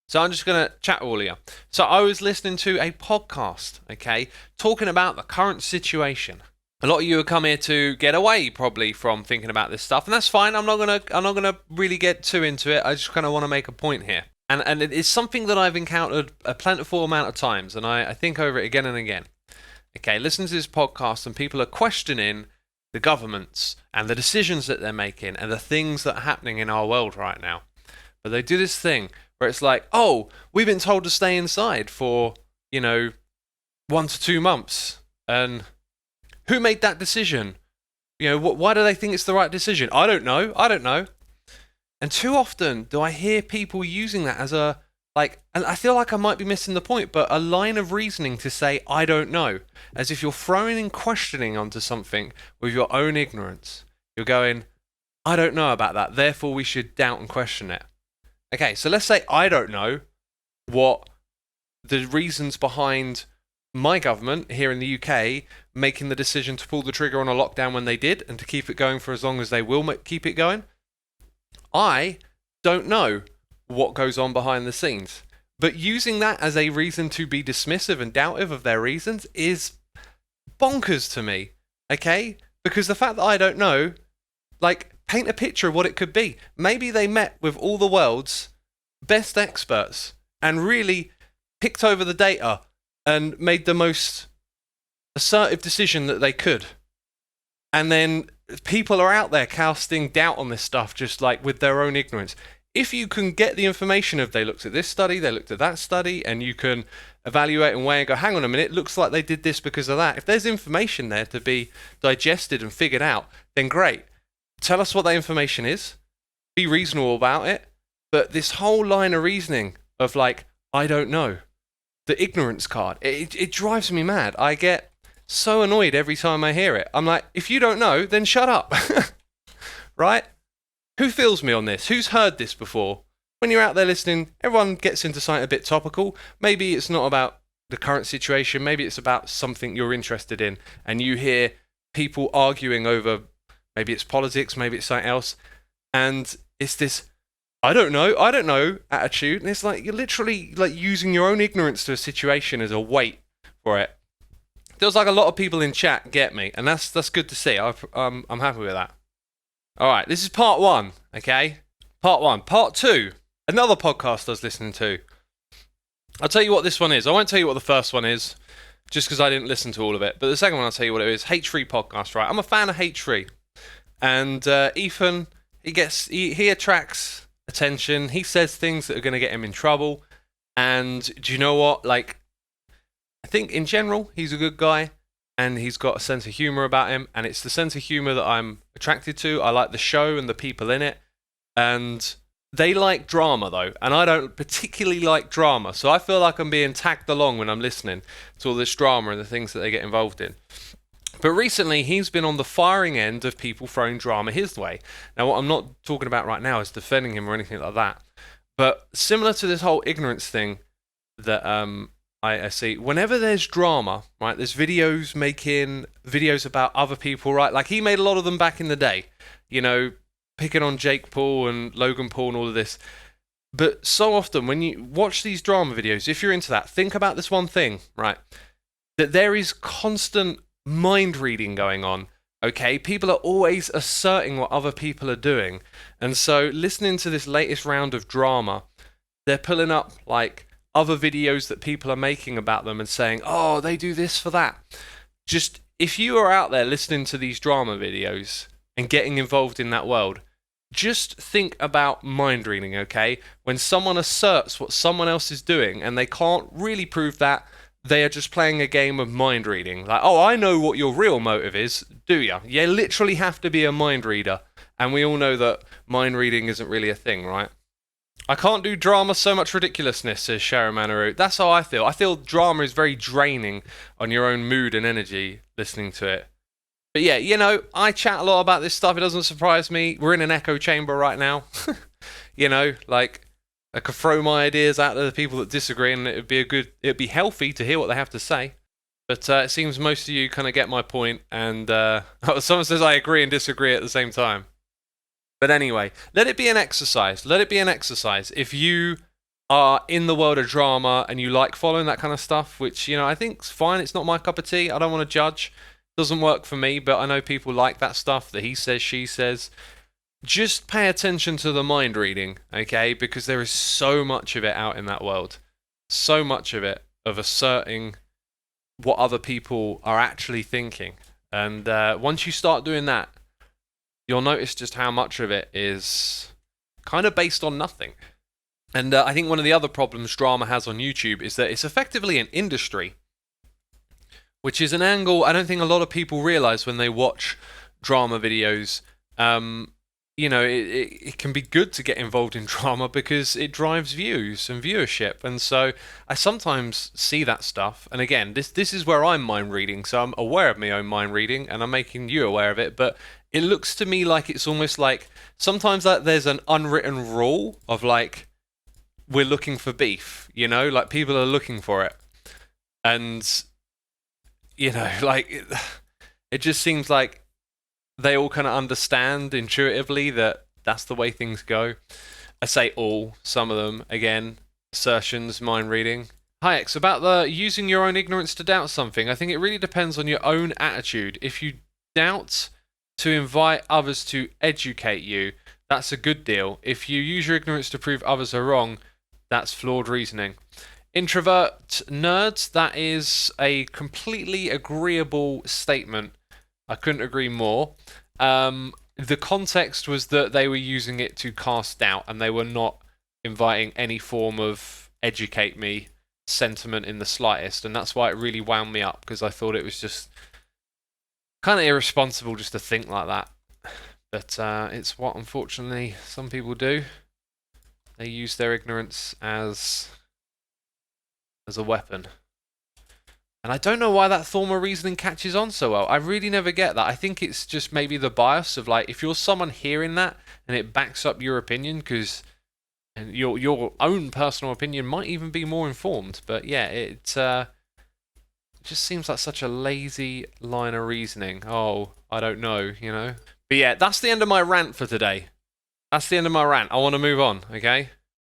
So I'm just going to chat with all of you. So I was listening to a podcast, okay, talking about the current situation. A lot of you have come here to get away probably from thinking about this stuff, and that's fine. I'm not gonna really get too into it. I just kind of want to make a point here. And it is something that I've encountered a plentiful amount of times, and I think over it again and again. Okay, listen to this podcast and people are questioning the governments and the decisions that they're making and the things that are happening in our world right now. But they do this thing where it's like, oh, we've been told to stay inside for, 1 to 2 months. And who made that decision? Why do they think it's the right decision? I don't know. And too often do I hear people using that as and I feel like I might be missing the point, but a line of reasoning to say, I don't know, as if you're throwing in questioning onto something with your own ignorance. You're going, I don't know about that, therefore we should doubt and question it. Okay, so let's say I don't know what the reasons behind my government here in the UK making the decision to pull the trigger on a lockdown when they did and to keep it going for as long as they will keep it going. I don't know what goes on behind the scenes. But using that as a reason to be dismissive and doubtive of their reasons is bonkers to me, okay? Because the fact that I don't know, paint a picture of what it could be. Maybe they met with all the world's best experts and really picked over the data and made the most assertive decision that they could. And then people are out there casting doubt on this stuff just with their own ignorance. If you can get the information of they looked at this study, they looked at that study, and you can evaluate and weigh and go, hang on a minute, it looks like they did this because of that. If there's information there to be digested and figured out, then great. Tell us what that information is. Be reasonable about it. But this whole line of reasoning of I don't know, the ignorance card, it drives me mad. I get so annoyed every time I hear it. I'm like, if you don't know, then shut up. Right? Who feels me on this? Who's heard this before? When you're out there listening, everyone gets into something a bit topical. Maybe it's not about the current situation. Maybe it's about something you're interested in. And you hear people arguing over, maybe it's politics, maybe it's something else. And it's this, I don't know attitude. And it's you're literally using your own ignorance to a situation as a weight for it. Feels like a lot of people in chat get me. And that's good to see. I'm happy with that. All right, this is part 1, okay? Part 1. Part 2, another podcast I was listening to. I'll tell you what this one is. I won't tell you what the first one is, just because I didn't listen to all of it. But the second one, I'll tell you what it is. H3 podcast, right? I'm a fan of H3. And Ethan, he attracts attention. He says things that are going to get him in trouble. And do you know what? I think in general, he's a good guy. And he's got a sense of humour about him, and it's the sense of humour that I'm attracted to. I like the show and the people in it, and they like drama though, and I don't particularly like drama, so I feel like I'm being tagged along when I'm listening to all this drama and the things that they get involved in. But recently, he's been on the firing end of people throwing drama his way. Now, what I'm not talking about right now is defending him or anything like that, but similar to this whole ignorance thing that I see, whenever there's drama, right, there's making videos about other people, right? He made a lot of them back in the day, picking on Jake Paul and Logan Paul and all of this. But so often when you watch these drama videos, if you're into that, think about this one thing, right? That there is constant mind reading going on, okay? People are always asserting what other people are doing. And so listening to this latest round of drama, they're pulling up other videos that people are making about them and saying, oh, they do this for that. Just, if you are out there listening to these drama videos and getting involved in that world, just think about mind reading, okay? When someone asserts what someone else is doing and they can't really prove that, they are just playing a game of mind reading. Oh, I know what your real motive is, do you? You literally have to be a mind reader. And we all know that mind reading isn't really a thing, right? I can't do drama, so much ridiculousness, says Sharon Manaru. That's how I feel. I feel drama is very draining on your own mood and energy listening to it. But yeah, I chat a lot about this stuff. It doesn't surprise me. We're in an echo chamber right now. I could throw my ideas out to the people that disagree, and it'd be healthy to hear what they have to say. But it seems most of you kind of get my point, and someone says I agree and disagree at the same time. But anyway, let it be an exercise. Let it be an exercise. If you are in the world of drama and you like following that kind of stuff, which, you know, I think's fine. It's not my cup of tea. I don't want to judge. Doesn't work for me, but I know people like that stuff, that he says, she says. Just pay attention to the mind reading, okay? Because there is so much of it out in that world. So much of it, of asserting what other people are actually thinking. And once you start doing that, you'll notice just how much of it is kind of based on nothing. And I think one of the other problems drama has on YouTube is that it's effectively an industry, which is an angle I don't think a lot of people realize when they watch drama videos. You know, it can be good to get involved in drama because it drives views and viewership. And so I sometimes see that stuff. And again, this is where I'm mind reading. So I'm aware of my own mind reading and I'm making you aware of it. But it looks to me like it's almost like sometimes that there's an unwritten rule of like, we're looking for beef, you know, like people are looking for it. And, you know, like it just seems like they all kind of understand intuitively that that's the way things go. I say all, some of them, again, assertions, mind reading. Hi X, about the using your own ignorance to doubt something, I think it really depends on your own attitude. If you doubt to invite others to educate you, that's a good deal. If you use your ignorance to prove others are wrong, that's flawed reasoning. Introvert nerds, that is a completely agreeable statement. I couldn't agree more. The context was that they were using it to cast doubt and they were not inviting any form of educate me sentiment in the slightest. And that's why it really wound me up, because I thought it was just kind of irresponsible just to think like that. But it's what, unfortunately, some people do. They use their ignorance as a weapon. And I don't know why that form of reasoning catches on so well. I really never get that. I think it's just maybe the bias of like, if you're someone hearing that and it backs up your opinion, because your own personal opinion might even be more informed. But yeah, it just seems like such a lazy line of reasoning. Oh, I don't know, you know. But yeah, that's the end of my rant for today. That's the end of my rant. I want to move on, okay?